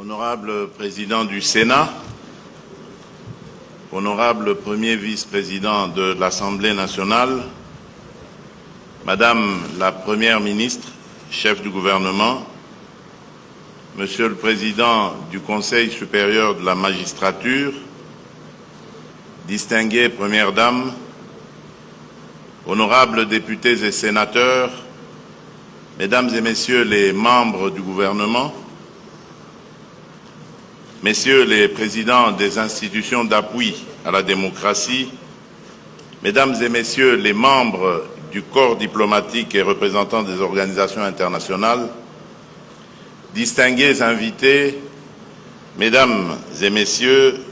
Honorable Président du Sénat, Honorable Premier Vice-président de l'Assemblée nationale, Madame la Première ministre, chef du gouvernement, Monsieur le Président du Conseil supérieur de la magistrature, distinguées Premières Dames, honorables députés et sénateurs, Mesdames et Messieurs les membres du gouvernement, Messieurs les présidents des institutions d'appui à la démocratie, Mesdames et Messieurs les membres du corps diplomatique et représentants des organisations internationales, distingués invités, Mesdames et Messieurs,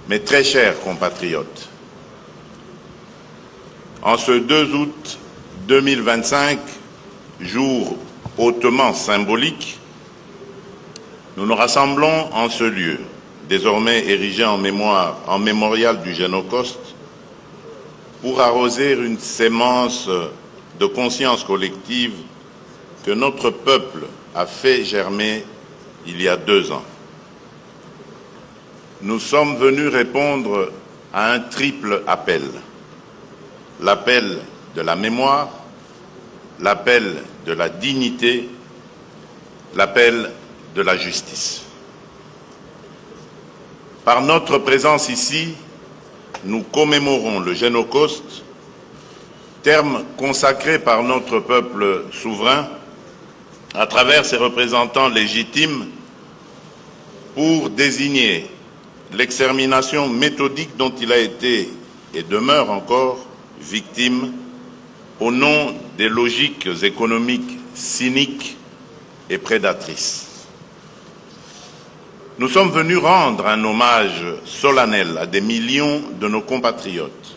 mes très chers compatriotes, en ce 2 août 2025, jour hautement symbolique, nous nous rassemblons en ce lieu, désormais érigé en mémorial du Génocauste, pour arroser une sémence de conscience collective que notre peuple a fait germer il y a 2 ans. Nous sommes venus répondre à un triple appel. L'appel de la mémoire, l'appel de la dignité, l'appel de la justice. Par notre présence ici, nous commémorons le Génocauste, terme consacré par notre peuple souverain à travers ses représentants légitimes pour désigner l'extermination méthodique dont il a été et demeure encore victime au nom des logiques économiques cyniques et prédatrices. Nous sommes venus rendre un hommage solennel à des millions de nos compatriotes,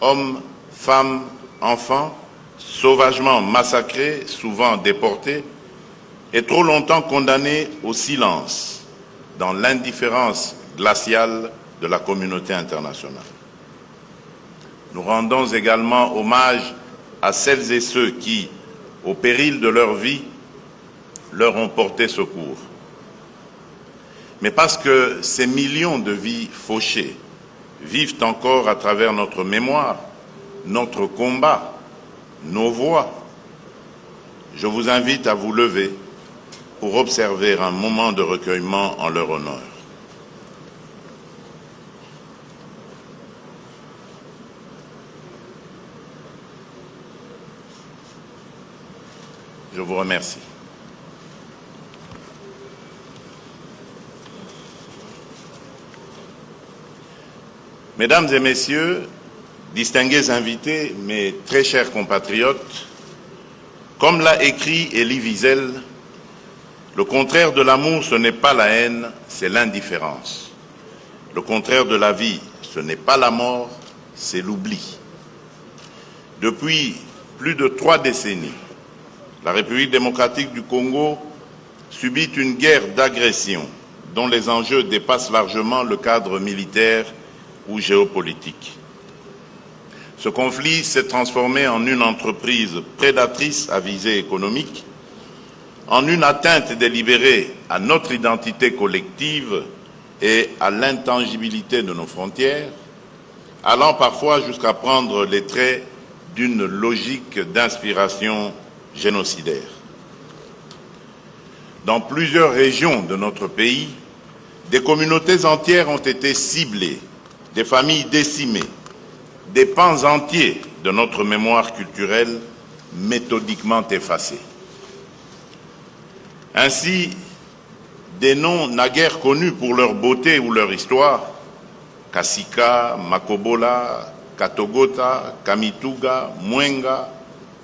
hommes, femmes, enfants, sauvagement massacrés, souvent déportés, et trop longtemps condamnés au silence, dans l'indifférence glaciale de la communauté internationale. Nous rendons également hommage à celles et ceux qui, au péril de leur vie, leur ont porté secours. Mais parce que ces millions de vies fauchées vivent encore à travers notre mémoire, notre combat, nos voix, je vous invite à vous lever pour observer un moment de recueillement en leur honneur. Je vous remercie. Mesdames et Messieurs, distingués invités, mes très chers compatriotes, comme l'a écrit Elie Wiesel, le contraire de l'amour, ce n'est pas la haine, c'est l'indifférence. Le contraire de la vie, ce n'est pas la mort, c'est l'oubli. Depuis plus de 3 décennies, la République démocratique du Congo subit une guerre d'agression dont les enjeux dépassent largement le cadre militaire ou géopolitique. Ce conflit s'est transformé en une entreprise prédatrice à visée économique, en une atteinte délibérée à notre identité collective et à l'intangibilité de nos frontières, allant parfois jusqu'à prendre les traits d'une logique d'inspiration génocidaire. Dans plusieurs régions de notre pays, des communautés entières ont été ciblées, des familles décimées, des pans entiers de notre mémoire culturelle méthodiquement effacés. Ainsi, des noms naguère connus pour leur beauté ou leur histoire, Kasika, Makobola, Katogota, Kamituga, Mwenga,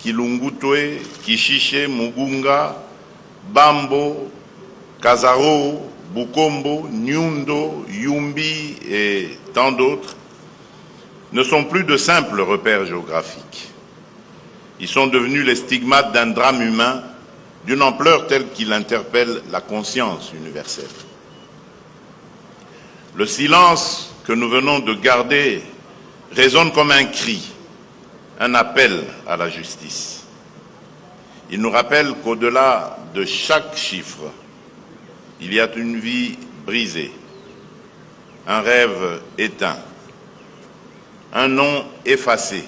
Kilungutwe, Kishiche, Mugunga, Bambo, Kazaro, Bukombo, Nyundo, Yumbi et tant d'autres, ne sont plus de simples repères géographiques. Ils sont devenus les stigmates d'un drame humain d'une ampleur telle qu'il interpelle la conscience universelle. Le silence que nous venons de garder résonne comme un cri, un appel à la justice. Il nous rappelle qu'au-delà de chaque chiffre, il y a une vie brisée, un rêve éteint, un nom effacé,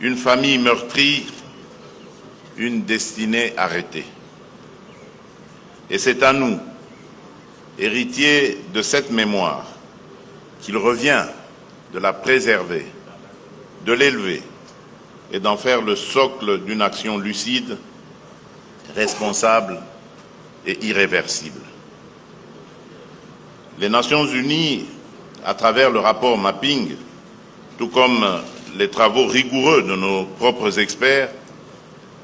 une famille meurtrie, une destinée arrêtée. Et c'est à nous, héritiers de cette mémoire, qu'il revient de la préserver, de l'élever et d'en faire le socle d'une action lucide, responsable et irréversible. Les Nations Unies, à travers le rapport Mapping, tout comme les travaux rigoureux de nos propres experts,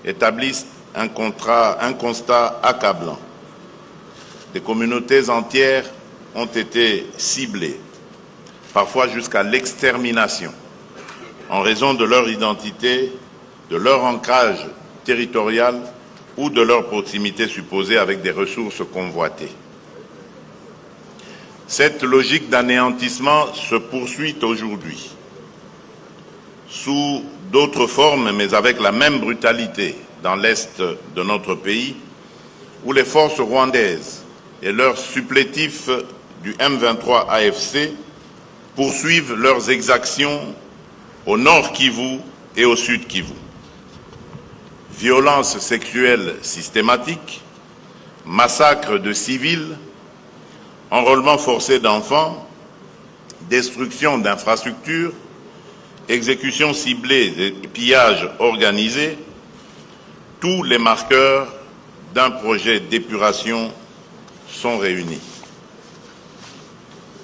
établissent un constat accablant. Des communautés entières ont été ciblées, parfois jusqu'à l'extermination, en raison de leur identité, de leur ancrage territorial ou de leur proximité supposée avec des ressources convoitées. Cette logique d'anéantissement se poursuit aujourd'hui, sous d'autres formes, mais avec la même brutalité dans l'est de notre pays, où les forces rwandaises et leurs supplétifs du M23 AFC poursuivent leurs exactions au nord Kivu et au sud Kivu. Violences sexuelles systématiques, massacres de civils, enrôlement forcé d'enfants, destruction d'infrastructures, exécutions ciblées et pillages organisés, tous les marqueurs d'un projet d'épuration sont réunis.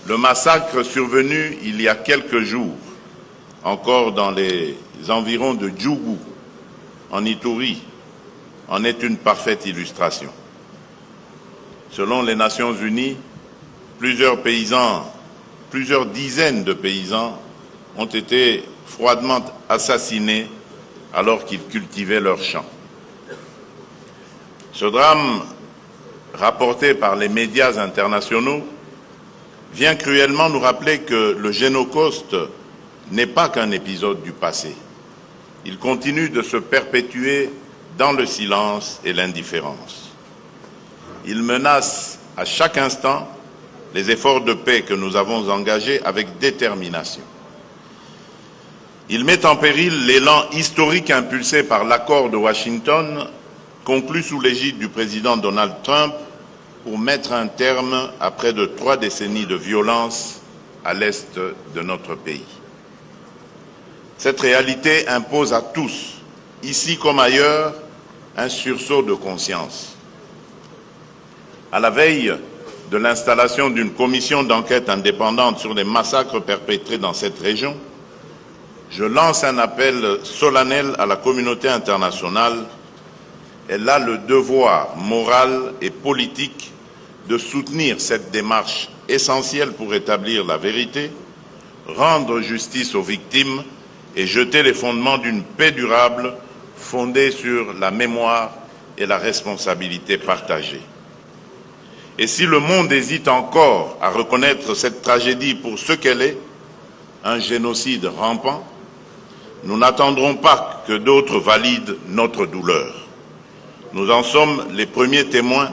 Le massacre survenu il y a quelques jours, encore dans les environs de Djougou, en Ituri, en est une parfaite illustration. Selon les Nations Unies, plusieurs dizaines de paysans ont été froidement assassinés alors qu'ils cultivaient leurs champs. Ce drame, rapporté par les médias internationaux, vient cruellement nous rappeler que le Génocoste n'est pas qu'un épisode du passé. Il continue de se perpétuer dans le silence et l'indifférence. Il menace à chaque instant les efforts de paix que nous avons engagés avec détermination. Il met en péril l'élan historique impulsé par l'accord de Washington, conclu sous l'égide du président Donald Trump, pour mettre un terme à près de 3 décennies de violence à l'est de notre pays. Cette réalité impose à tous, ici comme ailleurs, un sursaut de conscience. À la veille de l'installation d'une commission d'enquête indépendante sur les massacres perpétrés dans cette région, je lance un appel solennel à la communauté internationale. Elle a le devoir moral et politique de soutenir cette démarche essentielle pour établir la vérité, rendre justice aux victimes et jeter les fondements d'une paix durable fondée sur la mémoire et la responsabilité partagée. Et si le monde hésite encore à reconnaître cette tragédie pour ce qu'elle est, un génocide rampant, nous n'attendrons pas que d'autres valident notre douleur. Nous en sommes les premiers témoins,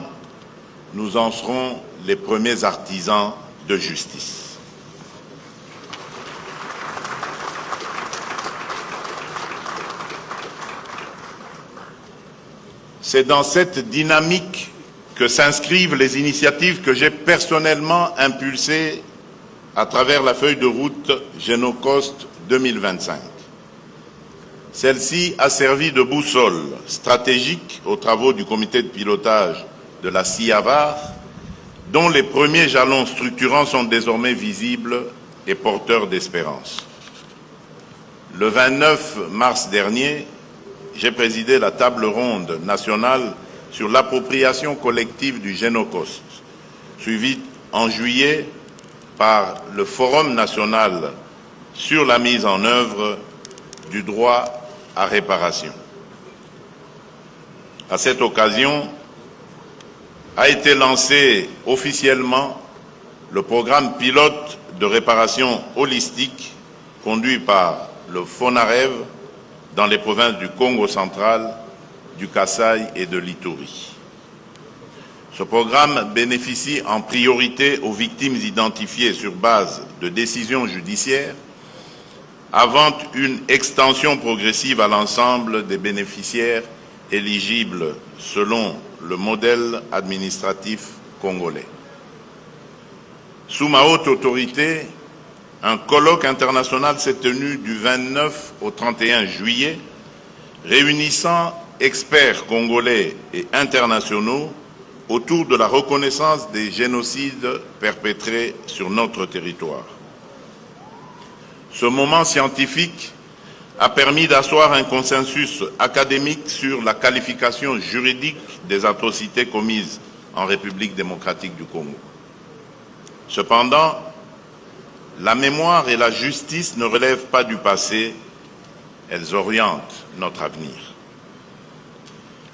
nous en serons les premiers artisans de justice. C'est dans cette dynamique que s'inscrivent les initiatives que j'ai personnellement impulsées à travers la feuille de route Génocoste 2025. Celle-ci a servi de boussole stratégique aux travaux du comité de pilotage de la CIAVAR, dont les premiers jalons structurants sont désormais visibles et porteurs d'espérance. Le 29 mars dernier, j'ai présidé la table ronde nationale sur l'appropriation collective du Génocoste, suivie en juillet par le Forum national sur la mise en œuvre du droit à réparation. À cette occasion, a été lancé officiellement le programme pilote de réparation holistique conduit par le FONAREV dans les provinces du Congo central, du Kasaï et de l'Ituri. Ce programme bénéficie en priorité aux victimes identifiées sur base de décisions judiciaires, avant une extension progressive à l'ensemble des bénéficiaires éligibles selon le modèle administratif congolais. Sous ma haute autorité, un colloque international s'est tenu du 29 au 31 juillet, réunissant experts congolais et internationaux autour de la reconnaissance des génocides perpétrés sur notre territoire. Ce moment scientifique a permis d'asseoir un consensus académique sur la qualification juridique des atrocités commises en République démocratique du Congo. Cependant, la mémoire et la justice ne relèvent pas du passé, elles orientent notre avenir.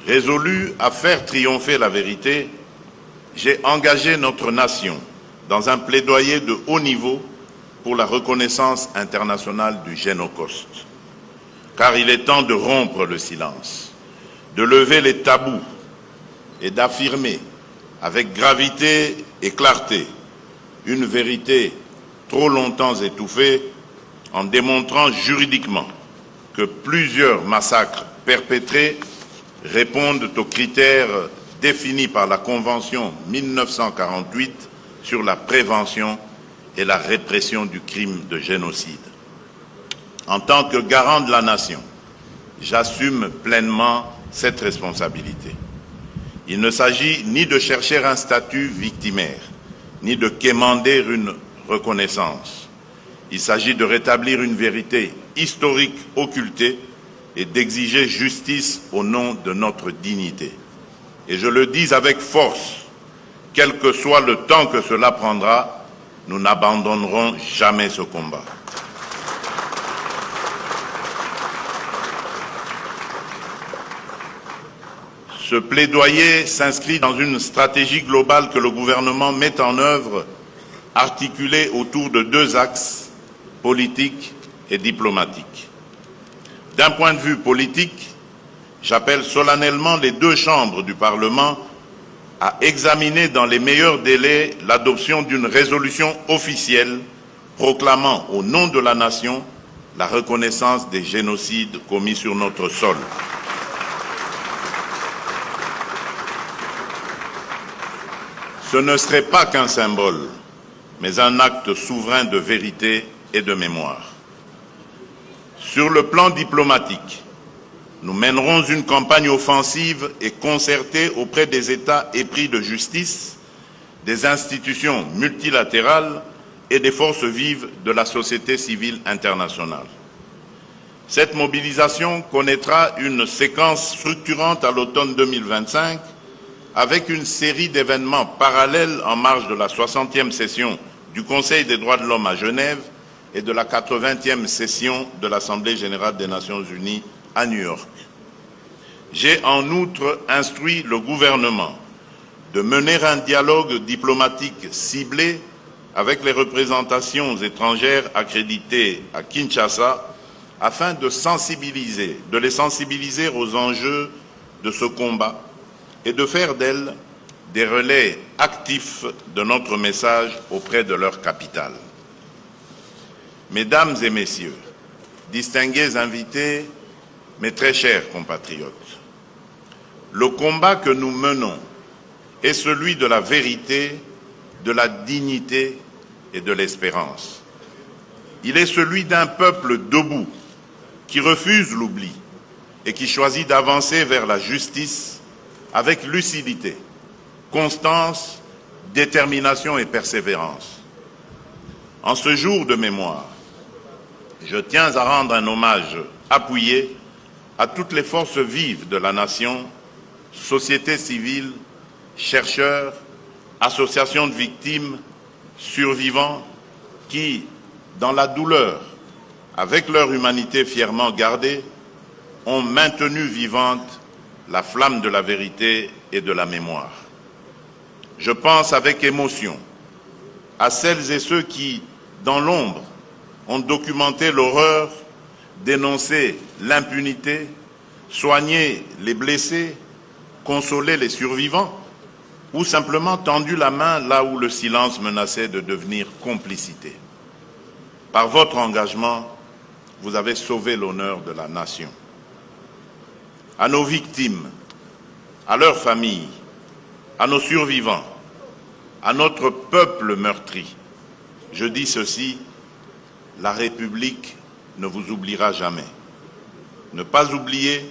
Résolu à faire triompher la vérité, j'ai engagé notre nation dans un plaidoyer de haut niveau pour la reconnaissance internationale du Génocide. Car il est temps de rompre le silence, de lever les tabous et d'affirmer avec gravité et clarté une vérité trop longtemps étouffée en démontrant juridiquement que plusieurs massacres perpétrés répondent aux critères définis par la Convention 1948 sur la prévention et la répression du crime de génocide. En tant que garant de la nation, j'assume pleinement cette responsabilité. Il ne s'agit ni de chercher un statut victimaire, ni de quémander une reconnaissance. Il s'agit de rétablir une vérité historique occultée et d'exiger justice au nom de notre dignité. Et je le dis avec force, quel que soit le temps que cela prendra, nous n'abandonnerons jamais ce combat. Ce plaidoyer s'inscrit dans une stratégie globale que le gouvernement met en œuvre, articulée autour de deux axes, politique et diplomatique. D'un point de vue politique, j'appelle solennellement les deux chambres du Parlement à examiner dans les meilleurs délais l'adoption d'une résolution officielle proclamant au nom de la nation la reconnaissance des génocides commis sur notre sol. Ce ne serait pas qu'un symbole, mais un acte souverain de vérité et de mémoire. Sur le plan diplomatique, nous mènerons une campagne offensive et concertée auprès des États épris de justice, des institutions multilatérales et des forces vives de la société civile internationale. Cette mobilisation connaîtra une séquence structurante à l'automne 2025 avec une série d'événements parallèles en marge de la 60e session du Conseil des droits de l'homme à Genève et de la 80e session de l'Assemblée générale des Nations unies à New York. J'ai en outre instruit le gouvernement de mener un dialogue diplomatique ciblé avec les représentations étrangères accréditées à Kinshasa afin de les sensibiliser aux enjeux de ce combat et de faire d'elles des relais actifs de notre message auprès de leur capitale. Mesdames et messieurs, distingués invités, mes très chers compatriotes, le combat que nous menons est celui de la vérité, de la dignité et de l'espérance. Il est celui d'un peuple debout qui refuse l'oubli et qui choisit d'avancer vers la justice avec lucidité, constance, détermination et persévérance. En ce jour de mémoire, je tiens à rendre un hommage appuyé à toutes les forces vives de la nation, société civile, chercheurs, associations de victimes, survivants, qui, dans la douleur, avec leur humanité fièrement gardée, ont maintenu vivante la flamme de la vérité et de la mémoire. Je pense avec émotion à celles et ceux qui, dans l'ombre, ont documenté l'horreur, dénoncé l'impunité, soigné les blessés, consolé les survivants, ou simplement tendu la main là où le silence menaçait de devenir complicité. Par votre engagement, vous avez sauvé l'honneur de la nation. À nos victimes, à leurs familles, à nos survivants, à notre peuple meurtri, je dis ceci, la République ne vous oubliera jamais. Ne pas oublier,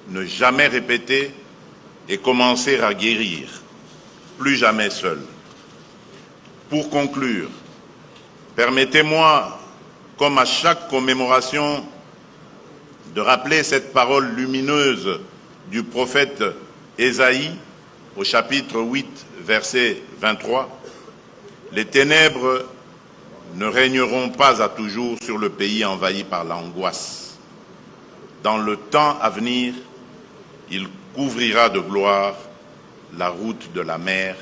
ne jamais répéter et commencer à guérir, plus jamais seul. Pour conclure, permettez-moi, comme à chaque commémoration, de rappeler cette parole lumineuse du prophète Ésaïe au chapitre 8, verset 23. Les ténèbres ne régneront pas à toujours sur le pays envahi par l'angoisse. Dans le temps à venir, il couvrira de gloire la route de la mer.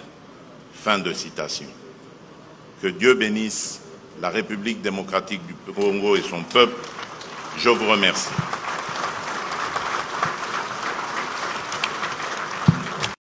Fin de citation. Que Dieu bénisse la République démocratique du Congo et son peuple. Je vous remercie.